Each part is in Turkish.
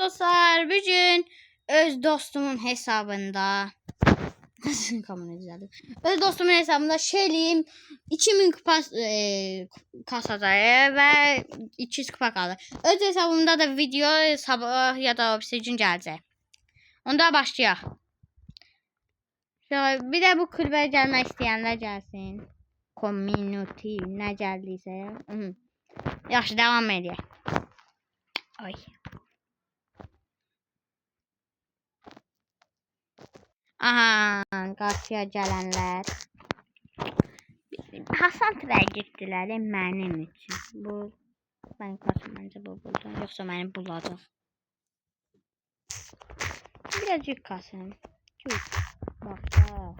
Dostlar, bugün öz dostumun hesabında öz dostumun hesabında Shelly'im 2000 kupa kasadayı ve 200 kupa kaldı. Öz hesabımda da video sabah ya da gün gelecek. Onda başlayaq. Şöyle bir de bu kulübe gelmek isteyenler gelsin. Community ne geldiyse. Yaxşı, devam edək. Ay. Aha, karşıya gelenler. Hasan Tıra'ya gittiler benim için. Bu benim karşım bence bu buradan. Yoksa beni bulacak. Birazcık kasım. Bak da.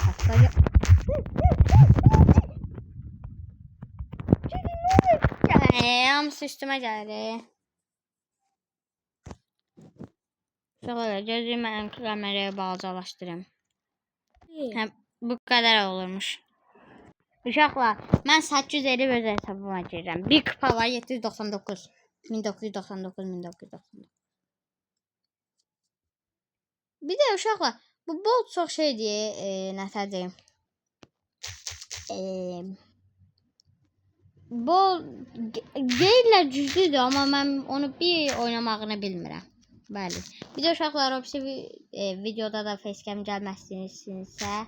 Hatta ya. Hamısı üstüme geldi. Şöyle gözümü benim kameraya balacalaştırayım. Bu kadar olurmuş. Uşaqlar, mən 850 öz hesabıma girirəm. Bir kupa var 799. 1999. Bir de uşaqlar, bu bol çox şeydir, nəsə deyim. Bol deyirlər güclüdür, amma mən onu bir oynamağını bilmirəm. Bəli. Bir de uşaqlar, o videoda da facecam gəlməsinizsə,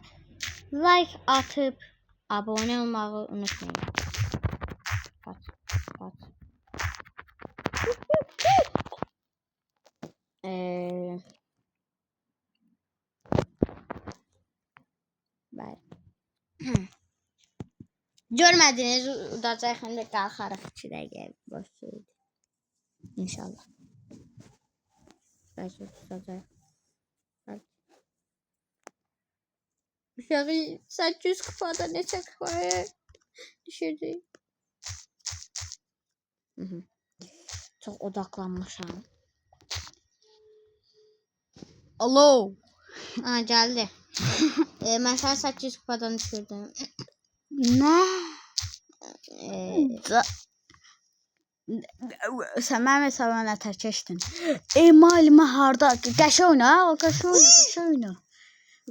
like atıp abone olmayı unutmayın. Kaç. Görmədiniz, udacaq həm də qalxarıq 2 dəqiqə boş şeydir. İnşallah. Bəlkə tutacaq. Uşağı 800 kupada neçə kupaya düşürdük. Çox odaklanmışam. Alo. Ha, geldi. Mən sənə 800 kupadan düşürdüm. Ne? Sen benim hesabıma ne terkeştin? Malime harda? Qəşə oyna, qəşə oyna.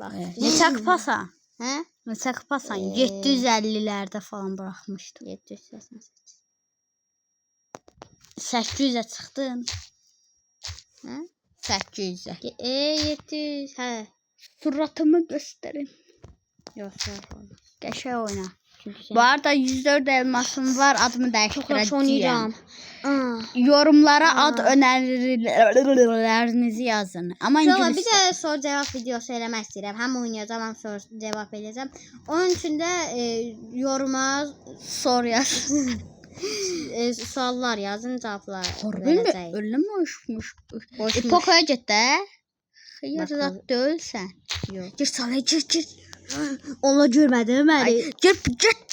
Bak. Neçə kupasan? Hə? Neçə kupasan? 750'lerde falan bırakmışdım. 788. 800'e çıktın. Hə? 800'e. 700. Hə. Suratımı gösterin. Yox, Qəşə oyna. Bu arada 104 elmasım var, adımı değiştireceğim. Yorumlara ad önerilerinizi yazın. Ama İngilizce. Bir de soru cevap videosu eləmək istəyirəm. Həm oynayacağım, həm soru cevap edəcəm. Onun için de yoruma soru yaz. Suallar yazın, cevaplar verəcəyik. Öyle mi hoşmuş? Poco'ya git de. Hayır, zat değilsen. Yok. Gir sana, gir. Onu görmədim məni. Get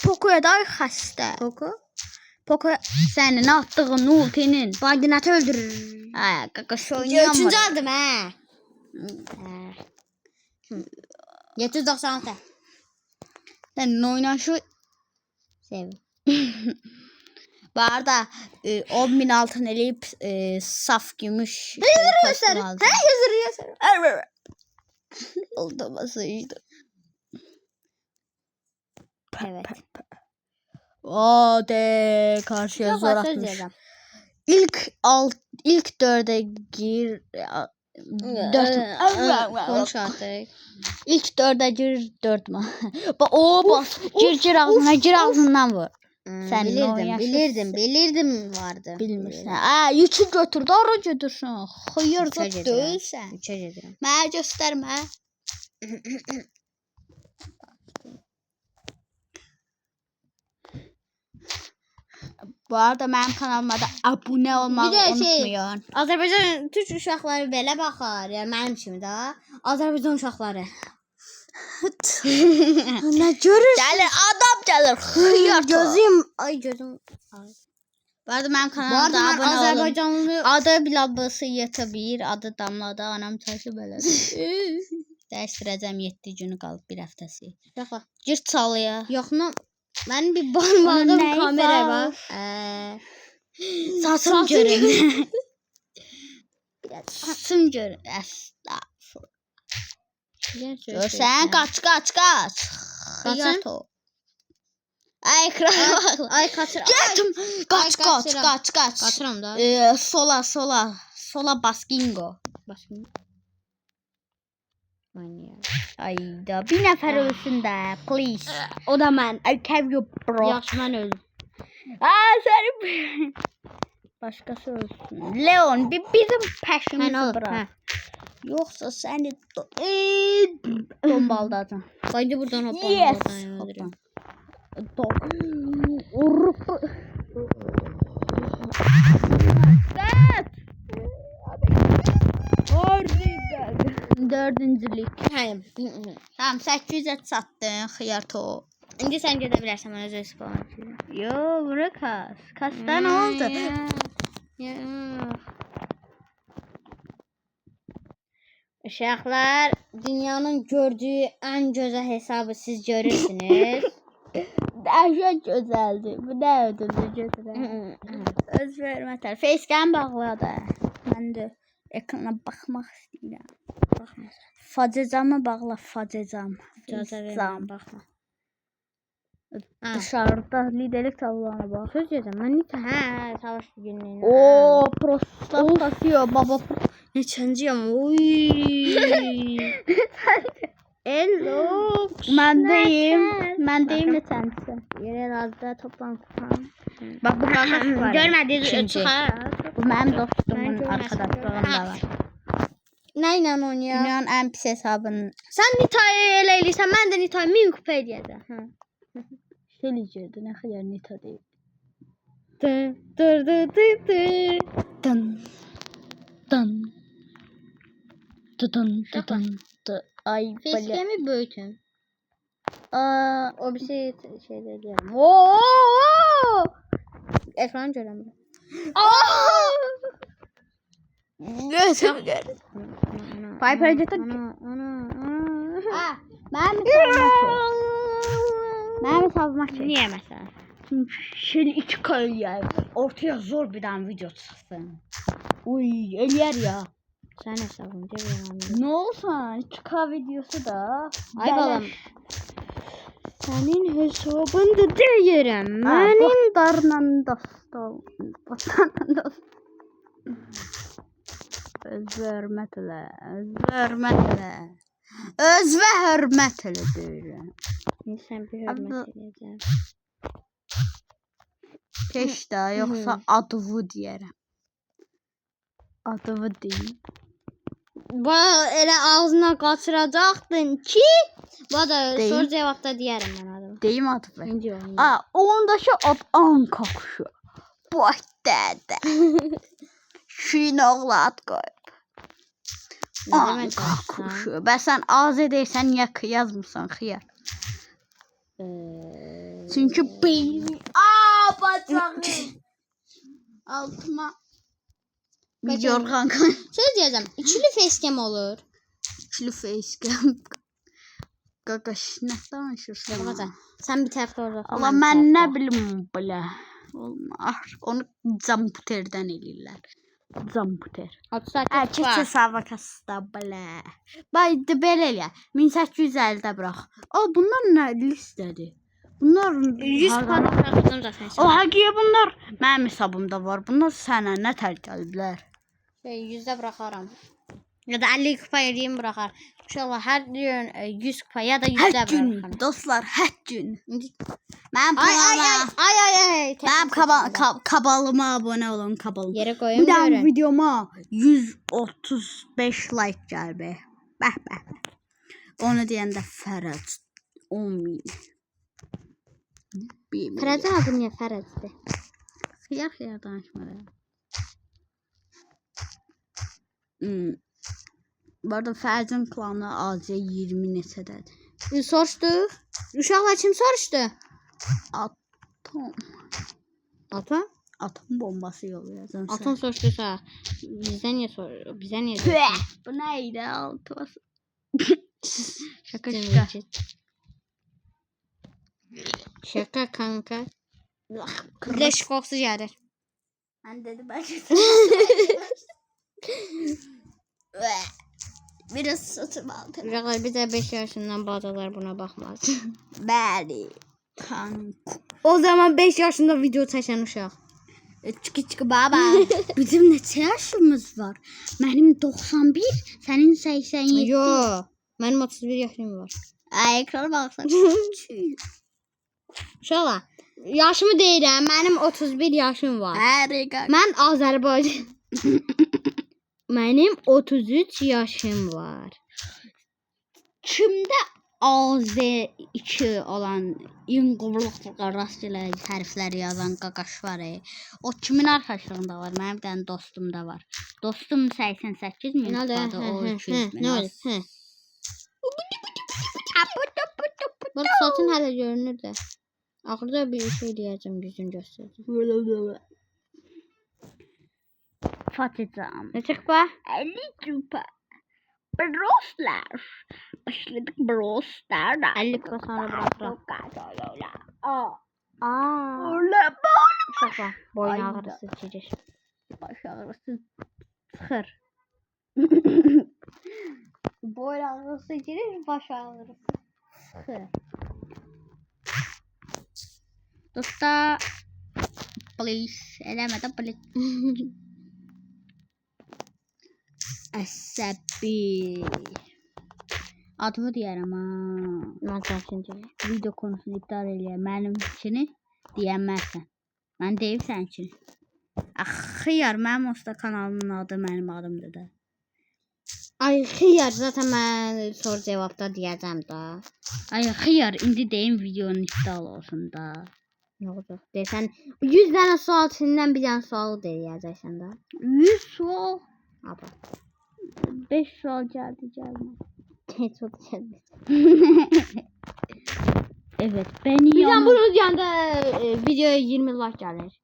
Poco'ya da xəstə. Poco senin attığın ultinin Bandinatı öldürür. Ay, qaqaşı oynayamır. 3-cü aldım hə. 796. Sen oynaşı Sev. Bu arada 10.000 altın eləyib saf gümüş. Yazır. Oldu basıydı. Evet. De karşıya zor atmış. İlk 4'e gir. 4 Konuş artık. İlk 4'e gir 4 mu? Bas. Gir ağzından vur. Sen bilirdim vardı. Bilmirsən. Yükü götür, doğru götürsün. Xeyirdə deyilsən. 3'e gedirəm. Mənə göstərmə. Bu arada benim kanalıma da abone olmayı unutmayın. Azərbaycan Türk uşaqları belə baxar. Yəni mənim kimi də. Azərbaycan uşaqları. Ne görürsün? Gəlir, adam gəlir. Xıyar. Gözüm. Bu arada benim kanalımda abone olun. Azərbaycanlı Adı Bilabısı YT1, adı Damlada, anam takip elədi. Dəyişdirəcəm 7 günü qalıb, bir həftəsi. Gir çalıya. Yoxmu? Mənim bir barmağım kamera var. Satım görün. Bir Sın gör. Estağfurullah. Görsən qaç. Qaçın. Ay kral. Ay kaçır. Getdim. Qaç. Kaçıram da. Sola bas Gingo. Başım. Oynayalım. Ayda bir nəfər ölsün də, please. O da mən. I care you bro. Yaxşı mən öldüm. Səni başqası ölsün. Leon, bizim peşimizi bırak. Yoxsa səni dombaldacam. Bence buradan hopalım. Yes. Dördüncülük. Hayır. Tamam 800'e çatdın xiyar to. İndi sen gedebilirsen ben özür spawn. Yo bırak kas. Kasda ne oldu? Uşaqlar, dünyanın gördüğü en güzel hesabı siz görürsünüz. Dəhşət gözəldir. Bu nə ödüldü götürək. Öz vermətər. Facecam bağladı. Mən də ekrana baxmaq istəyirəm. Baxma. Facecamı bağla, facecam. İcazə verirəm, baxma. Dışarıda liderlik tablolarına bax. Söz deyəcəm, mən savaş günlüyünə. Oo, prosta kasıyor baba. Neçənciyəm? Oy. Hello. Mən deyim neçənsin. Yerə razıda toplam kupam. Bax bu mənim var. Görmədiniz İkinci. çıxar. Bu mənim dostumun Mən görməsin. arkadaşlığında var. Nə ilə oynayaq? Dünyanın ən pis hesabını Sən Nita'yı elə eləyirsən, mən də Nita'yı 1000 kupa eləyəcəm. söyləyəcəkdi. Nə qədər nita deyil. Dı. Dın. Dın. Ay böyle. Facecam'i böyütün. O bir şey diyelim. Ekran göremiyorum. Gözüm görür. Piper Jet'e. Mənim hesabıma çək. Niye mesela? Çünki şöyle 2 kalıyor. Ortaya zor bir tane video çıksın. Uy, eləyər ya. Sen hesabını görüyorum. Ne olsa 2K videosu da. Ay balam. Senin hesabını da değerim. Benim darla dostum. Öz və hörmət elə. Öz və hörmət elə deyirəm. Sen bir hürmet edeceğim. Keş də yoxsa adıvı deyərəm. Adıvı deyim. Elə ağzına qaçıracaqdın ki, da Deyim. soru cavabda deyərəm mən adımı. Deyim adıvı. İndi Ondakı ad Anka quşu. Bu dədə. Şirin oğlu ad qoyub. Anka quşu. Bəs sən az edəysən niyə yazmırsan xiyar? Çünki beyni. Bacağı. Altıma. Bir yorğan koy. Söz deyəcəm, ikili facecam olur. İkili facecam. Qaqaş, nə danışırsan? Baxacaq. Sən bir tərəfdə orada. Allah mən nə bilim belə. Olmaz. Onu Zamputerdən eləyirlər. Zamputer. 38 Keçə savakasda belə. Baydı belə elə. 1850-də burax. Bunlar nə listədir? Bunlar 100 kupa buraxdım zaten. Həqiqi bunlar mənim hesabımda var. Bunlar sənə nə tər gəliblər? 100'də buraxaram. Ya da 50 kupa eləyim buraxar. İnşallah hər gün 100 kupa ya da 100'də Hər gün buraxaram. dostlar, hər gün. Mənim Ay. Mənim kabalıma abunə olun, kabalım. Yerə qoyum Bir dənə görün. videoma 135 like gəldi. Bəh. Onu deyəndə Fərəc 10.000. Fərəcin adı niyə Fərəcdir? Xiyar danışmadım. Bu arada Fərcin klanı azca 20 neçədədir. Soruşduq. Uşaqlar kim soruşdu? Atom bombası yollayacağım. Atom soruşduysa bizə niyə soruyor? Bizə niyə Püh, diyorsun? bu neydi altıması? Şaka. Şaka kanka. Leş kokusu gelir. Ben dedim ben Biraz satım aldım. Uşaqlar bir de 5 yaşından balacalar buna baxmaz. Bəli. Kanka. O zaman 5 yaşında video çəkən uşaq. Çıkı baba. Bizim neçə yaşımız var? Benim 91, senin 87. Yo, mənim 31 yaşım var. Ay ekrana baksan. Uşaqlar, yaşımı deyirəm, mənim 31 yaşım var. Harika. Mən Azərbaycan. Mənim 33 yaşım var. Kimdə AZ2 olan İngilizce rastgele harfleri yazan qaqaş var. O kimin arkadaşlığında var? Mənim bir tane dostum da var. Dostum 88 min kupadı, o 200 min. Nə oldu? Hə. Bax, satın hələ görünür də. Axırda bir şey deyəcəm, yüzün göstərəcəm. Fatihcan. Ne çık be? 50 kupa. Broslar. Başladık Broslar'da. 50 kupa sonra bırakırım. Aa. Aa. Öyle Şaka. Boyun Ay ağrısı çirir. baş ağrısı sıkır. Boyun ağrısı çirir, baş ağrısı sıkır. Dosta. Please. Eleme de please. Əsabi. Adımı deyərəm ha. Nasıl şimdi? Video konusunu iptal eləyər. Mənim ikini deyəməzsən. Mən deyim sən ikini. Xiyar, mənim usta kanalımın adı mənim adımdır da. Ay xiyar, zaten mən soru cevapta deyəcəm da. Ay xiyar, indi deyim videonun iptal olsun da. Ne oldu? Desən 100 tane sual içindən bir tane sual deyəcəksən da. 100 sual. Abi. 5 sual geldi gelmez. Çok geldi. Evet, beni Bizden bunun yanında videoya 20 like gelir.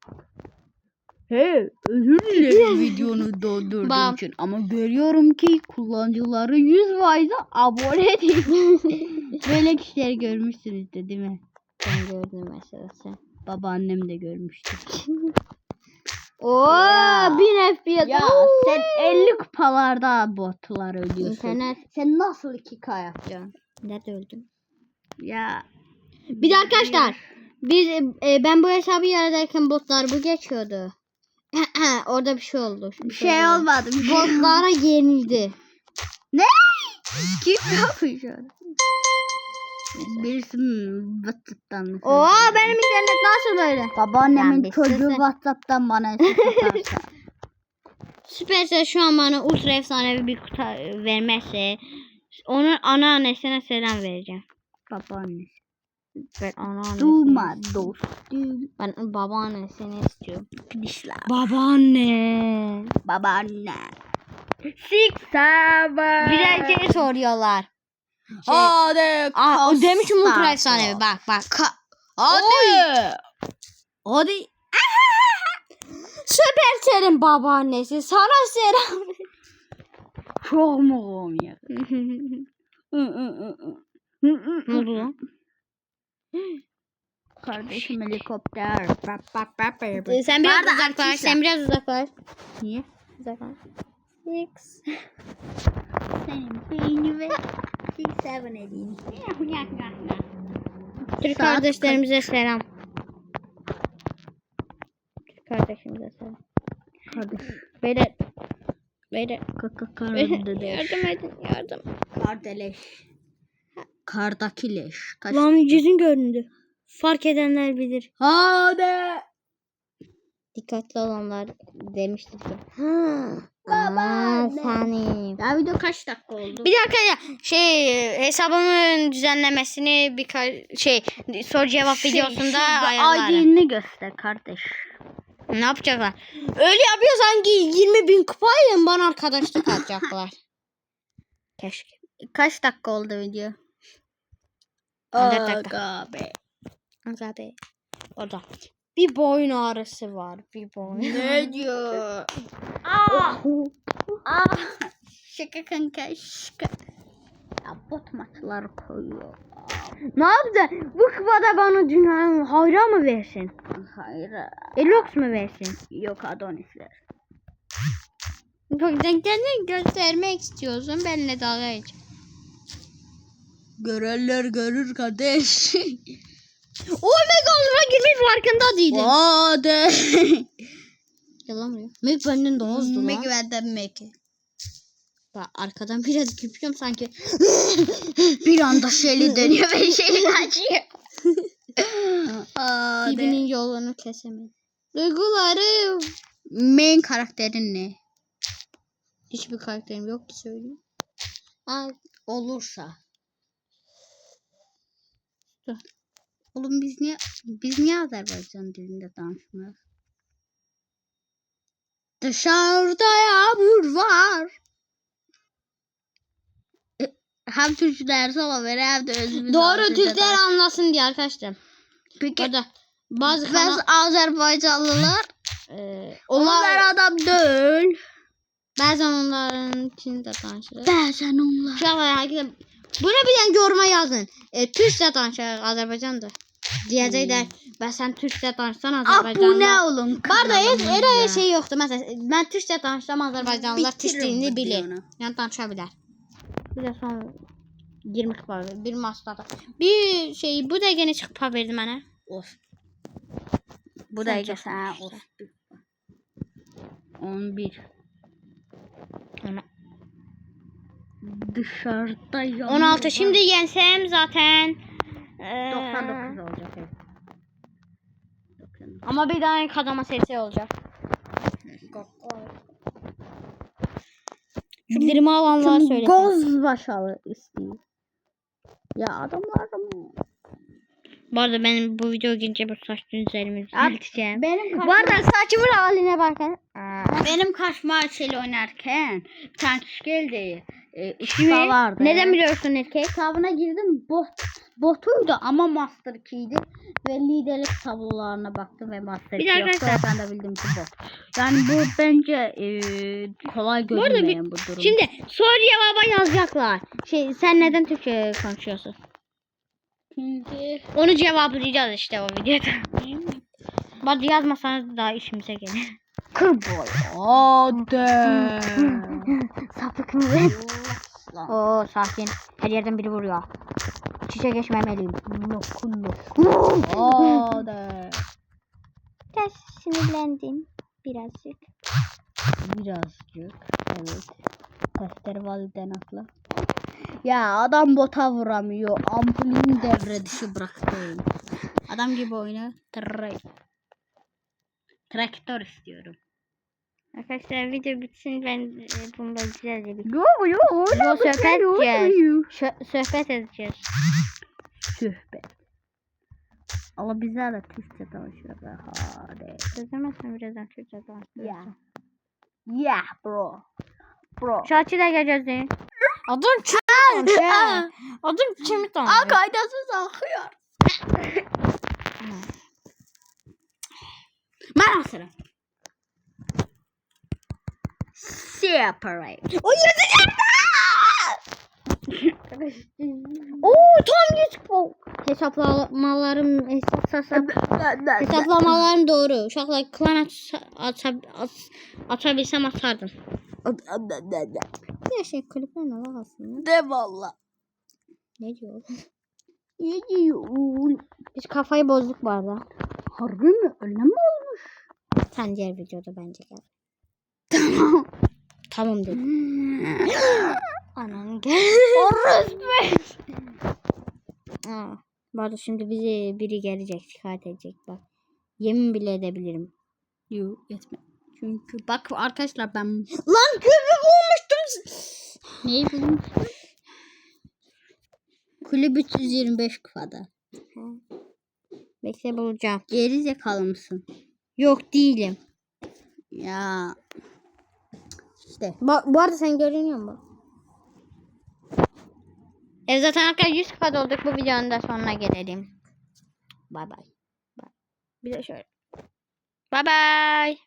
Hey, özür dilerim videonu doldurduğum Bak. için ama görüyorum ki kullanıcıları 100 abone değil. Böyle kişileri görmüşsünüzdür değil mi? Ben gördüm mesela. Babaannem de görmüştü. Oo, Ya. 1000 FPS. Ya Oo. sen 50 kupalarda botlar ödüyorsun. İnternet. Sen nasıl 2K yapacaksın? Nerede öldüm? Ya Bir de arkadaşlar biz ben bu hesabı yaratırken botlar bu geçiyordu. Orada bir şey oldu. bir şey olmadı. Bir şey olmadı. Botlara yenildi. Ne? Kim yapmış onu? Birisinin WhatsApp'tan. Oo, benim internet nasıl böyle? Babaannemin Ben çocuğu beklesem. WhatsApp'tan bana mesaj. Süperse şu an bana ultra efsanevi bir kutu vermezse onun anneannesine selam vereceğim. Babaannesi. Ben anneannesine Duma istiyorum. dostum. Ben babaannesini istiyorum. Dişler. Babaanne. Babaanne. 6-7. Bir de şey soruyorlar. Hadi. O demişim ultra efsanevi. Bak bak. Hadi. Hadi. Süpersel'in babaannesi sana selam. Çok mu komik? Ne oldu lan? Kardeşim helikopter. Sen biraz Nerede uzaklaş. artistler? Sen biraz uzaklaş. Niye? Uzaklaş. Senin beynini 6-7 edeyim. Türk Saat kardeşlerimize selam. Türk kardeşimize selam. Kardeş. Beyler. Beyler. Kardeş. Yardım edin. Yardım. Kardeş. Kardakileş. Kaç? Lan yüzün göründü. Fark edenler bilir. Hadi. Dikkatli olanlar demiştir ki. Babaanne. Seni. Ya video kaç dakika oldu? Bir dakika ya hesabımın düzenlemesini birkaç soru cevap videosunda ayarlarım. ID'ni göster kardeş. Ne yapacaklar? Öyle yapıyor sanki 20.000 kupayla bana arkadaşlık atacaklar. Keşke. Kaç dakika oldu video? 14 dakika. Aga be. Zaten orada. Bir boyun ağrısı var. Bir boyun. Ne diyor? Aa. Aa. Şaka kanka şaka. Ya bot maçları koyuyor. Ne yaptı? Bu kupada bana dünyanın hayra mı versin? Hayır. Elox mu versin? Yok Adonisler. Sen kendini göstermek istiyorsun. Benimle dalga geç. Görenler görür kardeş. Omega Ultra girmiş farkında değilim. Hadi. Yalan mı? Meg benden daha hızlı lan. Meg benden Meg. Bak arkadan biraz köpüyorum sanki. Bir anda Shelly dönüyor ve Shelly kaçıyor. Birbirinin yolunu kesemedi. Duygularım. Main karakterin ne? Hiçbir karakterim yok ki söyleyeyim. Olursa. Dur. Oğlum biz niye Azerbaycan dilinde danışmıyoruz? Dışarıda yağmur var. Hem Türkçe dersi olabilir hem de özümüz. Doğru Türkler anlasın diye arkadaşlar. Peki Orada bazı Azerbaycanlılar onlar adam değil. bazen onların içinde tanışırız. Bazen onlar. Uşaqlar herkese bunu bilen yoruma yazın. Türkçe danışır Azerbaycan'da. Diyecekler. Ben sen Türkçe danışsan Azerbaycanlı. Bu ne oğlum? Bu arada elə şey yoxdur. Məsələn, mən Türkçe danışsam Azərbaycanlılar Türkçəni bilir. Yəni danışa bilər. Bir də son 20 var. Bir mastada. Bir şey bu dəqiqəni çıxıb pa verdi mənə. Olsun. Bu dəqiqə sənə olsun. 11. Ona. Dışarıda yağmur 16. Şimdi yensem zaten 99 olacak. Evet. ama bir daha ilk adama SC olacak. Şu birimi alanlar söylesin. Goz başalı istiyor. Ya adamlarım. Bu arada benim bu video gelince bu saç düzlerimi düzelteceğim. Bu arada saçımın haline bakın. benim karşıma şeyle oynarken bir tane kişi geldi. İşte vardı. Neden biliyorsun erkek? Hesabına girdim botuydu ama Master 2'ydi ve liderlik tablolarına baktım ve Master 2 yoktu. arkadaşlar- Ben de bildim ki bot. Yani bu bence kolay görünmeyen bu durum. Şimdi soru cevaba yazacaklar. Sen neden Türkçe konuşuyorsun? Çünkü Onu cevaplayacağız işte o videoda. Bak yazmasanız daha işimize gelir. kırboy. Hadi. Sapık mı? Oo sakin. Her yerden biri vuruyor. Çiçe geçmemeliyim. Hadi. Biraz sinirlendim. Birazcık. Birazcık. Evet. Gösteri validen haklı. Ya adam bota vuramıyor. Ampulünü devre dışı bıraktı. Adam gibi oyna. Traktör istiyorum. Arkadaşlar video bitsin ben bunda güzelce bir Yok. Yo, sohbet edeceğiz. Sohbet edeceğiz. Sohbet. Ama bizler de Türkçe konuşuyoruz. Hadi. Sözlemezsen birazdan Türkçe Yeah. konuşacağım. Yeah bro. Bro. Şarkı da geleceğiz. Adım kim? Adım kimi tanıyor? Kaydasız akıyor. Ben asırım. Separate. O yazacağım. Oo tam 100 puan. Hesaplamalarım doğru. Uşaqlar klan açabilsem atardım. Bir şey kliplerine bak aslında. De valla. Ne diyor? Ne diyor? Biz kafayı bozduk bu arada. Harbi mi? Öyle mi olmuş? Sen diğer videoda bence gel. Tamam. Tamam dedim. Ananı gel. Bu arada şimdi bizi biri gelecek, şikayet edecek bak. Yemin bile edebilirim. Yok etme. Çünkü bak arkadaşlar ben... Lan köpü bulmuştum. Neyi buldum? Kulüp 325 kufada. Bekle bulacağım. Geri zekalı mısın? Yok değilim. Ya. İşte. Bu arada sen görünüyor mu? Zaten arkadaşlar 100 kupada olduk. Bu videonun da sonuna gelelim. Bay bay. Bir de şöyle. Bay bay.